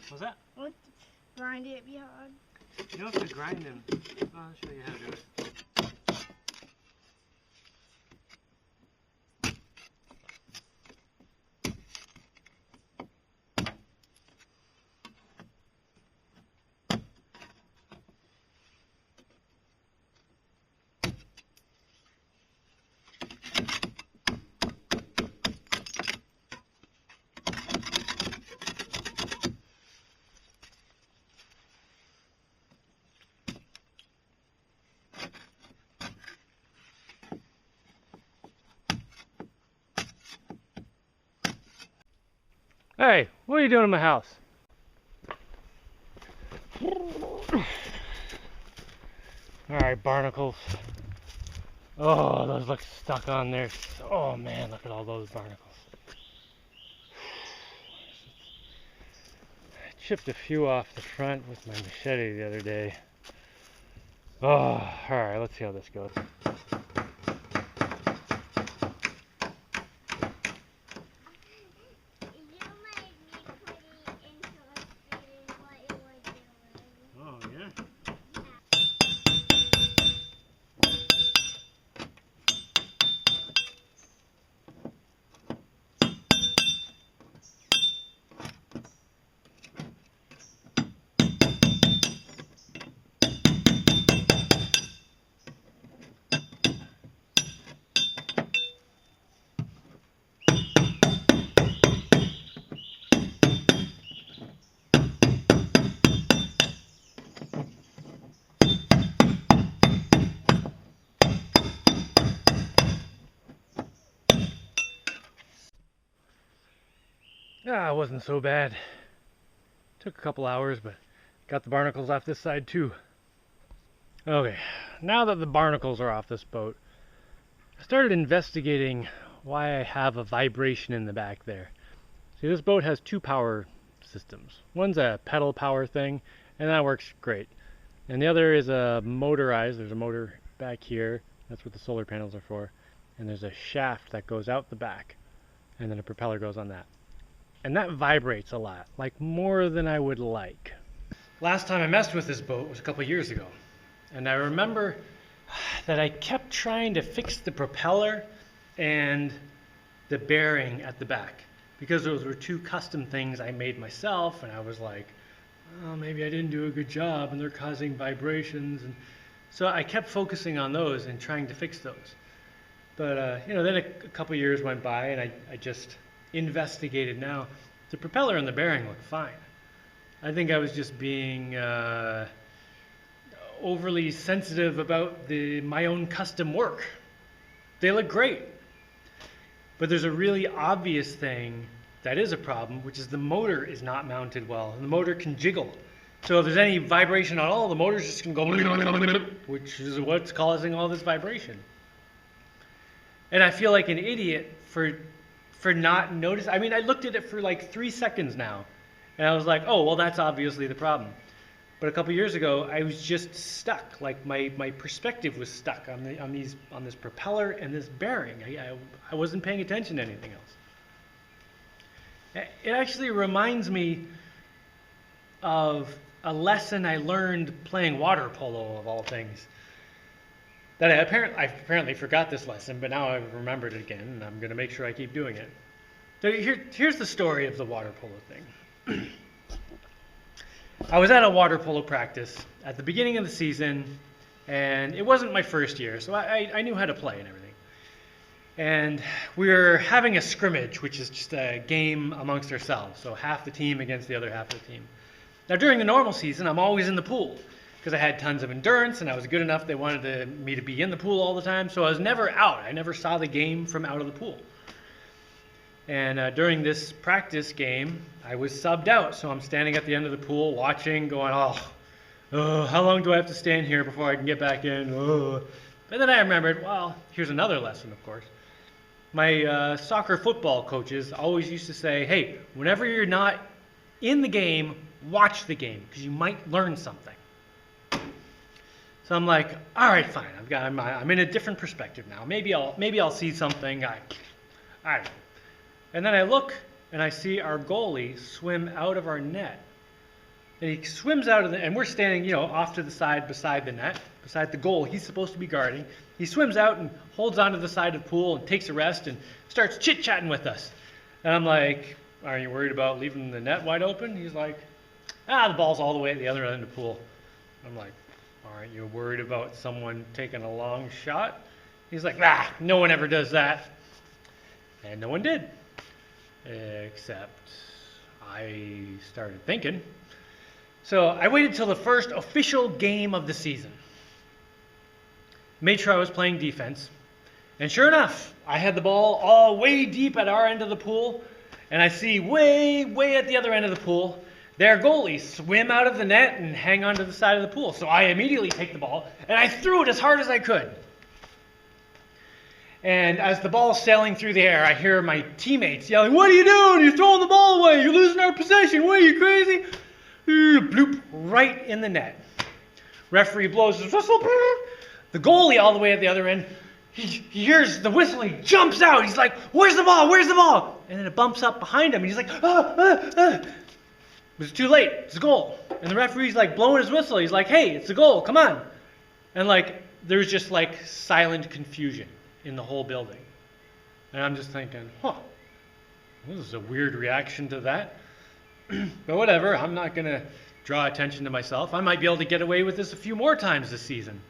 What's that? What? Grind it behind. You don't have to grind them. I'll show you how to do it. Hey, what are you doing in my house? Alright, barnacles. Oh, those look stuck on there. Oh man, look at all those barnacles. I chipped a few off the front with my machete the other day. Oh, alright, let's see how this goes. Oh, yeah? Ah, it wasn't so bad. Took a couple hours, but got the barnacles off this side too. Okay, now that the barnacles are off this boat, I started investigating why I have a vibration in the back there. See, this boat has two power systems. One's a pedal power thing, and that works great. And the other is a motorized. There's a motor back here. That's what the solar panels are for. And there's a shaft that goes out the back, and then a propeller goes on that. And that vibrates a lot, like more than I would like. Last time I messed with this boat was a couple years ago. And I remember that I kept trying to fix the propeller and the bearing at the back, because those were two custom things I made myself, and I was like, oh, maybe I didn't do a good job and they're causing vibrations. And so I kept focusing on those and trying to fix those. But then a couple years went by, and I just investigated. Now the propeller and the bearing look fine. I think I was just being overly sensitive about my own custom work. They look great. But there's a really obvious thing that is a problem, which is the motor is not mounted well, and the motor can jiggle. So if there's any vibration at all, the motor's just going to go, which is what's causing all this vibration. And I feel like an idiot for not noticing. I mean, I looked at it for like 3 seconds now, and I was like, oh, well, that's obviously the problem. But a couple years ago, I was just stuck. Like my perspective was stuck on this propeller and this bearing. I wasn't paying attention to anything else. It actually reminds me of a lesson I learned playing water polo, of all things. That I apparently forgot this lesson, but now I've remembered it again, and I'm going to make sure I keep doing it. So here's the story of the water polo thing. I was at a water polo practice at the beginning of the season, and it wasn't my first year, so I knew how to play and everything. And we were having a scrimmage, which is just a game amongst ourselves, so half the team against the other half of the team. Now during the normal season, I'm always in the pool, because I had tons of endurance and I was good enough. They wanted me to be in the pool all the time, so I was never out. I never saw the game from out of the pool. And during this practice game, I was subbed out, so I'm standing at the end of the pool watching, going, oh, how long do I have to stand here before I can get back in? Oh. And then I remembered, well, here's another lesson, of course. My soccer football coaches always used to say, hey, whenever you're not in the game, watch the game, because you might learn something. So I'm like, all right, fine. I'm in a different perspective now. Maybe I'll see something. I don't know. And then I look and I see our goalie swim out of our net And he swims out of the, and we're standing, off to the side beside the net, beside the goal he's supposed to be guarding. He swims out and holds onto the side of the pool and takes a rest and starts chit-chatting with us. And I'm like, are you worried about leaving the net wide open? He's like, the ball's all the way at the other end of the pool. I'm like, aren't you worried about someone taking a long shot? He's like, no one ever does that. And no one did. Except I started thinking. So I waited till the first official game of the season. Made sure I was playing defense. And sure enough, I had the ball all way deep at our end of the pool. And I see way, way at the other end of the pool, their goalies swim out of the net and hang onto the side of the pool. So I immediately take the ball and I threw it as hard as I could. And as the ball's sailing through the air, I hear my teammates yelling, "What are you doing? You're throwing the ball away. You're losing our possession. What, are you crazy?" Bloop, right in the net. Referee blows his whistle. The goalie all the way at the other end, he hears the whistle. He jumps out. He's like, "Where's the ball? Where's the ball?" And then it bumps up behind him. And he's like, But it's too late. It's a goal. And the referee's like blowing his whistle. He's like, "Hey, it's a goal. Come on." And there's just silent confusion in the whole building. And I'm just thinking, this is a weird reaction to that. But whatever, I'm not going to draw attention to myself. I might be able to get away with this a few more times this season.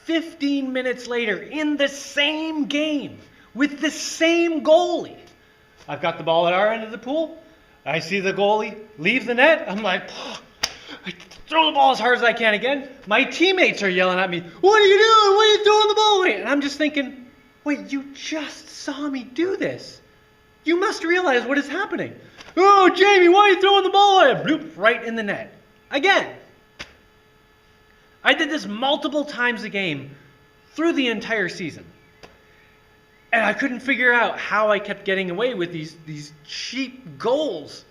15 minutes later, in the same game, with the same goalie, I've got the ball at our end of the pool. I see the goalie leave the net. I'm like, I throw the ball as hard as I can again. My teammates are yelling at me, "What are you doing? What are you throwing the ball away?" And I'm just thinking, wait, you just saw me do this. You must realize what is happening. "Oh, Jamie, why are you throwing the ball away?" Bloop, right in the net. Again. I did this multiple times a game through the entire season. And I couldn't figure out how I kept getting away with these cheap goals.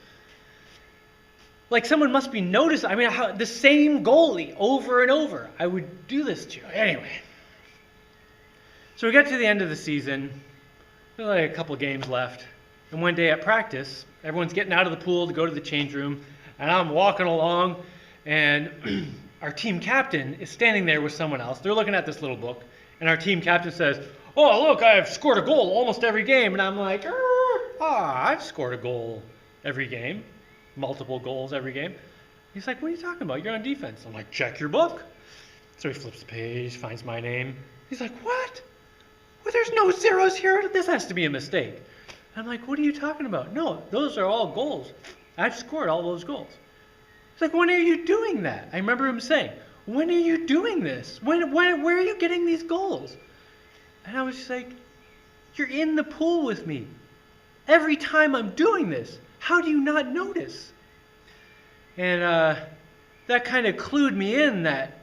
Like someone must be noticing. I mean, the same goalie over and over. I would do this to you. Anyway. So we got to the end of the season. There's a couple games left. And one day at practice, everyone's getting out of the pool to go to the change room. And I'm walking along. And our team captain is standing there with someone else. They're looking at this little book. And our team captain says, "Oh, look, I've scored a goal almost every game." And I'm like, I've scored a goal every game. Multiple goals every game. He's like, "What are you talking about? You're on defense." I'm like, "Check your book." So he flips the page, finds my name. He's like, "What? Well, there's no zeros here. This has to be a mistake." I'm like, "What are you talking about?" "No, those are all goals. I've scored all those goals." He's like, "When are you doing that?" I remember him saying, "When are you doing this? Where are you getting these goals?" And I was just like, "You're in the pool with me. Every time I'm doing this. How do you not notice?" And that kind of clued me in that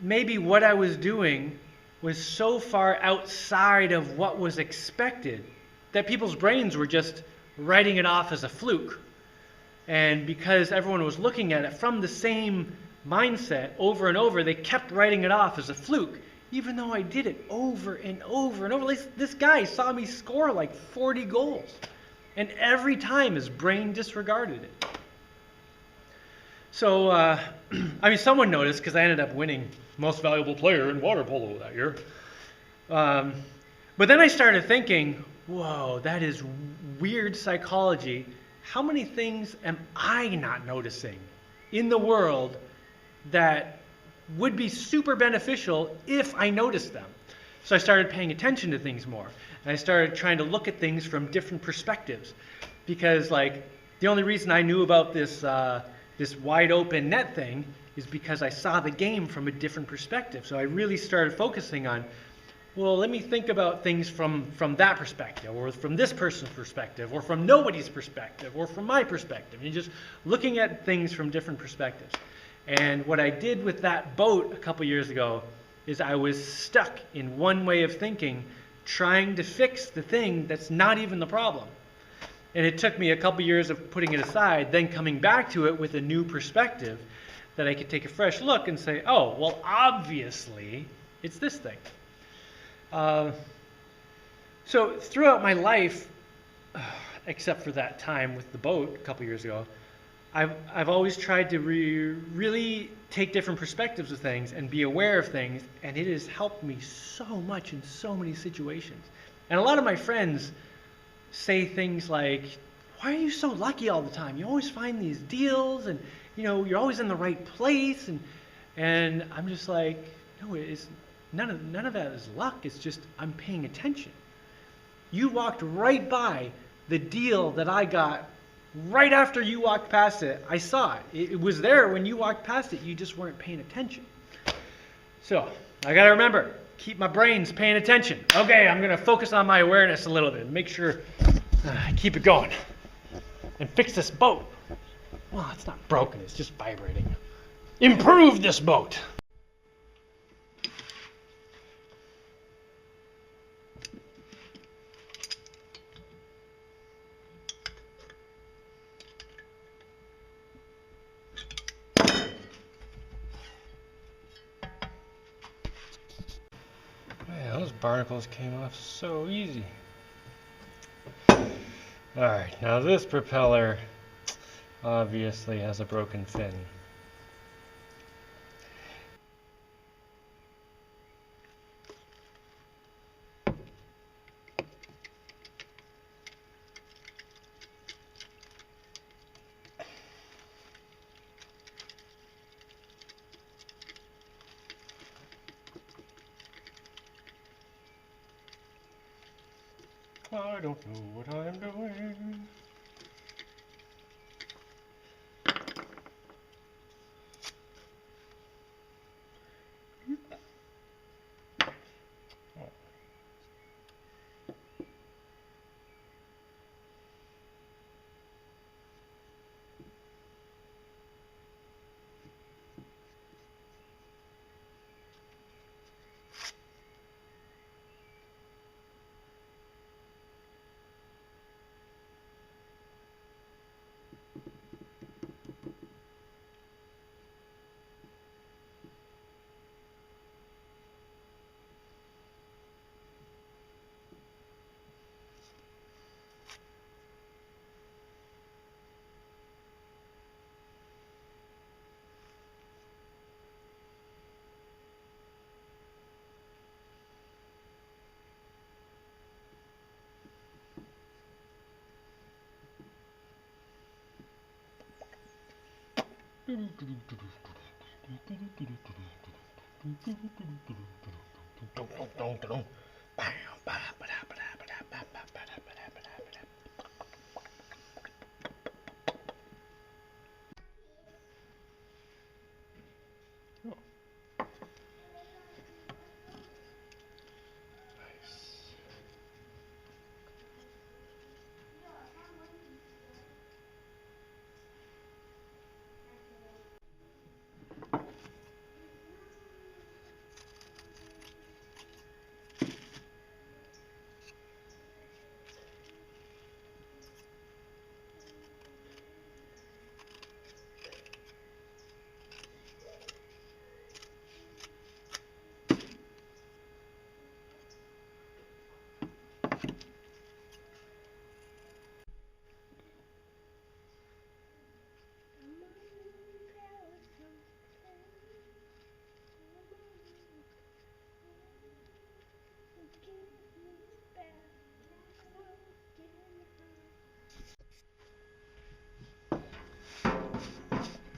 maybe what I was doing was so far outside of what was expected that people's brains were just writing it off as a fluke. And because everyone was looking at it from the same mindset over and over, they kept writing it off as a fluke, even though I did it over and over and over. This guy saw me score 40 goals. And every time his brain disregarded it. So, someone noticed because I ended up winning most valuable player in water polo that year. But then I started thinking, whoa, that is weird psychology. How many things am I not noticing in the world that would be super beneficial if I noticed them? So I started paying attention to things more. And I started trying to look at things from different perspectives. Because the only reason I knew about this wide open net thing is because I saw the game from a different perspective. So I really started focusing on, well, let me think about things from that perspective, or from this person's perspective, or from nobody's perspective, or from my perspective. And just looking at things from different perspectives. And what I did with that boat a couple years ago is I was stuck in one way of thinking, trying to fix the thing that's not even the problem. And it took me a couple years of putting it aside, then coming back to it with a new perspective that I could take a fresh look and say, oh, well, obviously, it's this thing. So throughout my life, except for that time with the boat a couple years ago, I've always tried to really take different perspectives of things and be aware of things, and it has helped me so much in so many situations. And a lot of my friends say things like, "Why are you so lucky all the time? You always find these deals, and you're always in the right place." And I'm just like, no, it's none of that is luck. It's just I'm paying attention. You walked right by the deal that I got right after you walked past it. I saw it. It was there when you walked past it. You just weren't paying attention. So I got to remember, keep my brains paying attention. Okay, I'm going to focus on my awareness a little bit. Make sure I keep it going. And fix this boat. Well, it's not broken. It's just vibrating. Improve this boat. Man, those barnacles came off so easy. Alright, now this propeller obviously has a broken fin. I don't know what I'm doing.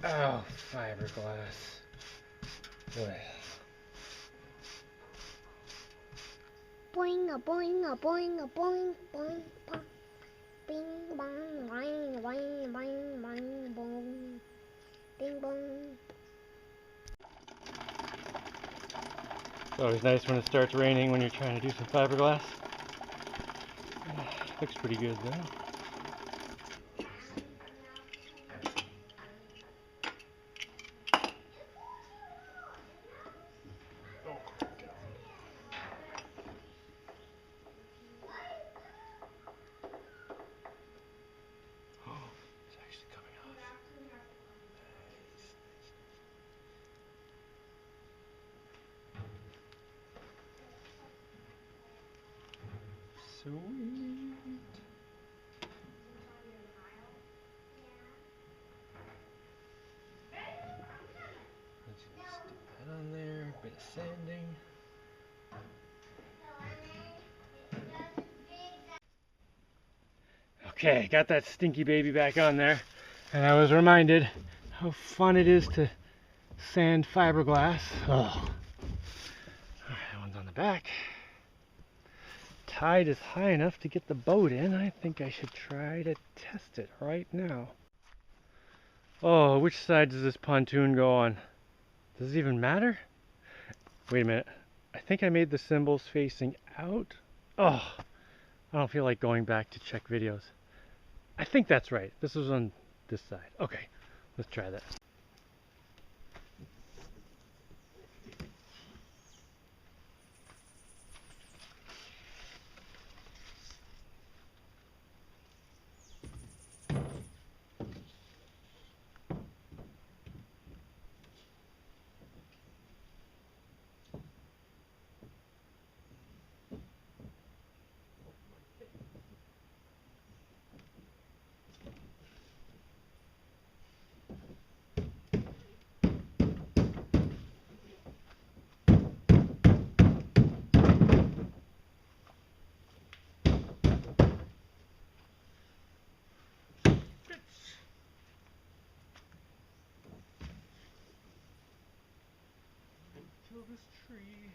Oh, fiberglass. Boy. Boing a boing a boing a boing boing pop. Bing bong boing boing boing boing bong. Bing bong. It's always nice when it starts raining when you're trying to do some fiberglass. Looks pretty good though. It's actually coming off. Sweet. Okay, got that stinky baby back on there, and I was reminded how fun it is to sand fiberglass. Oh. Alright, that one's on the back. Tide is high enough to get the boat in. I think I should try to test it right now. Oh, which side does this pontoon go on? Does it even matter? Wait a minute. I think I made the cymbals facing out. Oh, I don't feel like going back to check videos. I think that's right. This was on this side. Okay, let's try that. This tree.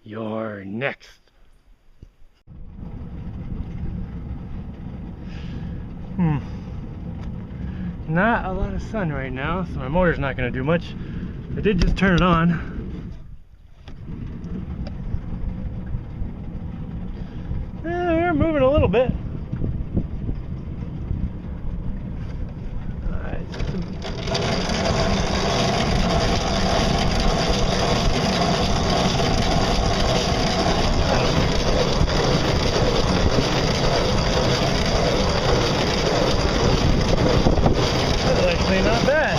You're next. Not a lot of sun right now, so my motor's not going to do much. I did just turn it on. We're moving a little bit. Not bad.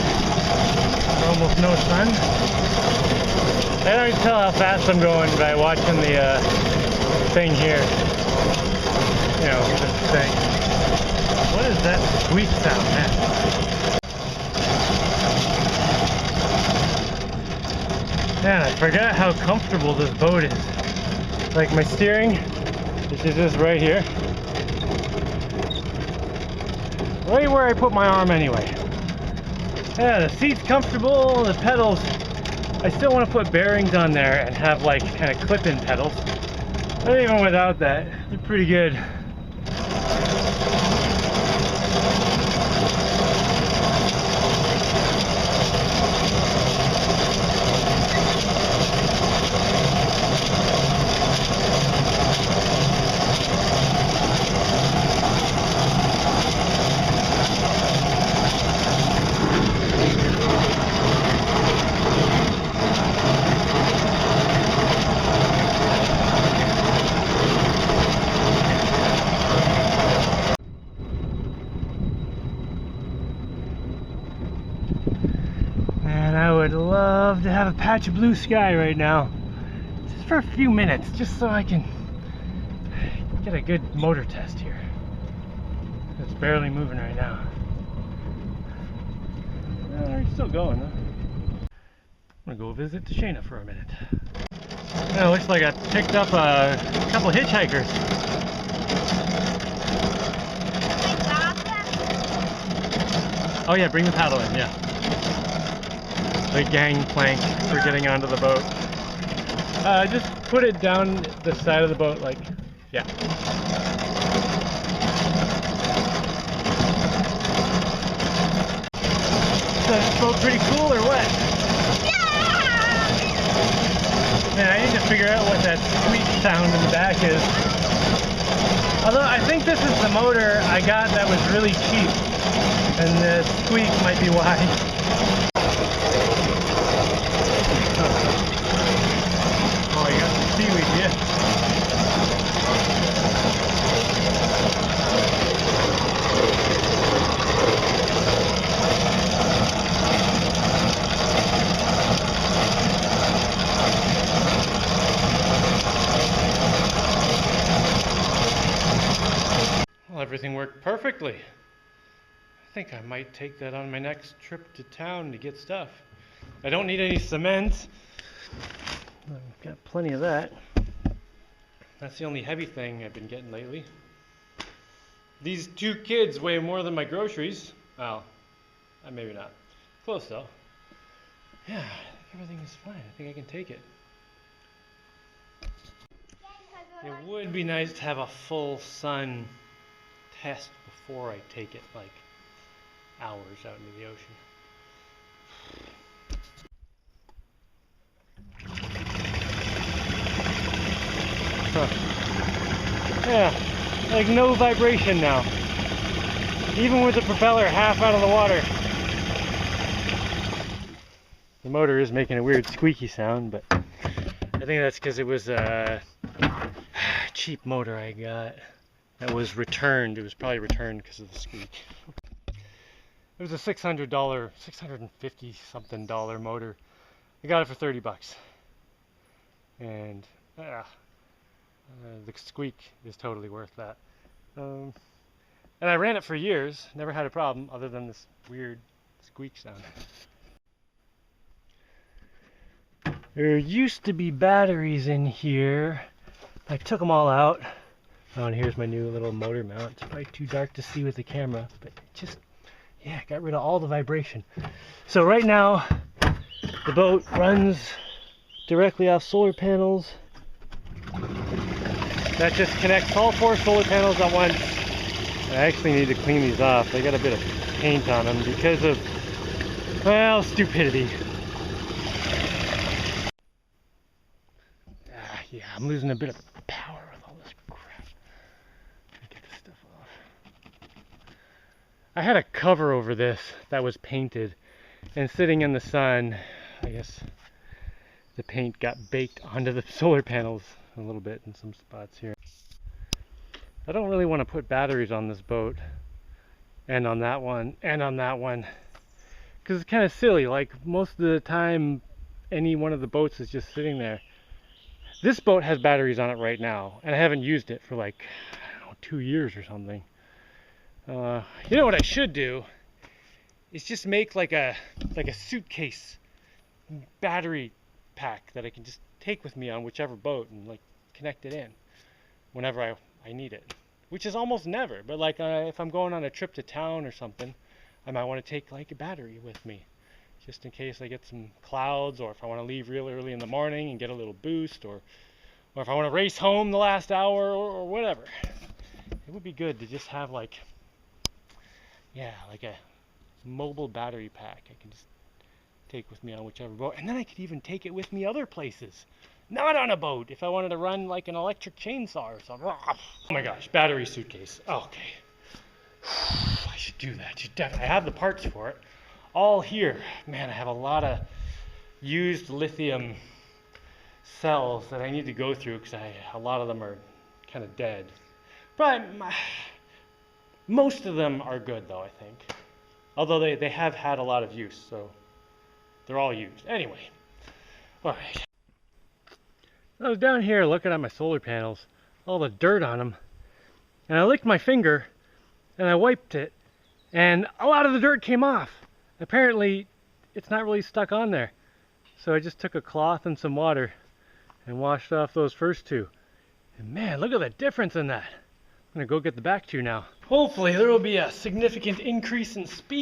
Almost no sun. I don't even tell how fast I'm going by watching the thing here. You know, this thing. What is that squeak sound, man? Man, I forgot how comfortable this boat is. Like my steering, which is just right here. Right where I put my arm anyway. Yeah, the seat's comfortable, the pedals, I still want to put bearings on there and have like kind of clip-in pedals. But even without that, they're pretty good. I would love to have a patch of blue sky right now, just for a few minutes, just so I can get a good motor test here. It's barely moving right now. We're still going though. I'm gonna go visit Shayna for a minute. Yeah, it looks like I picked up a couple hitchhikers. Oh yeah, bring the paddle in, yeah. The gangplank for getting onto the boat. Just put it down the side of the boat, like, yeah. Is this boat pretty cool or what? Yeah! Man, I need to figure out what that squeak sound in the back is. Although I think this is the motor I got that was really cheap, and the squeak might be why. Oh, you got some seaweed, yeah. Well, everything worked perfectly. I think I might take that on my next trip to town to get stuff. I don't need any cement. I've got plenty of that. That's the only heavy thing I've been getting lately. These 2 kids weigh more than my groceries. Well, maybe not. Close though. Yeah, I think everything is fine. I think I can take it. It would be nice to have a full sun test before I take it, like hours out into the ocean. Huh. Yeah, like no vibration now. Even with the propeller half out of the water. The motor is making a weird squeaky sound, but I think that's because it was a cheap motor I got that was returned. It was probably returned because of the squeak. It was a $600, $650 something motor. I got it for 30 bucks. And the squeak is totally worth that. And I ran it for years, never had a problem other than this weird squeak sound. There used to be batteries in here. I took them all out. Oh, and here's my new little motor mount. It's probably too dark to see with the camera, but just, yeah, got rid of all the vibration. So right now, the boat runs directly off solar panels. That just connects all 4 solar panels at once. I actually need to clean these off. They got a bit of paint on them because of, well, stupidity. Yeah, I'm losing a bit of power with all this crap. Get this stuff off. I had a cover over this that was painted, and sitting in the sun, I guess the paint got baked onto the solar panels a little bit in some spots here. I don't really want to put batteries on this boat, and on that one, and on that one, because it's kind of silly. Like, most of the time, any one of the boats is just sitting there. This boat has batteries on it right now, and I haven't used it for like, I don't know, 2 years or something. You know what I should do is just make like a suitcase battery pack that I can just take with me on whichever boat and like connect it in whenever I need it, which is almost never. But like if I'm going on a trip to town or something, I might want to take like a battery with me, just in case I get some clouds, or if I want to leave real early in the morning and get a little boost, or if I want to race home the last hour, or whatever. It would be good to just have like, yeah, like a mobile battery pack I can just take with me on whichever boat, and then I could even take it with me other places, not on a boat, if I wanted to run like an electric chainsaw or something. Oh my gosh, battery suitcase. Okay, I should do that. I have the parts for it all here. Man, I have a lot of used lithium cells that I need to go through because a lot of them are kind of dead. But most of them are good though, I think. Although they have had a lot of use, so they're all used. Anyway, all right. I was down here looking at my solar panels, all the dirt on them, and I licked my finger and I wiped it, and a lot of the dirt came off. Apparently, it's not really stuck on there. So I just took a cloth and some water and washed off those first 2. And man, look at the difference in that. I'm gonna go get the back 2 now. Hopefully there will be a significant increase in speed.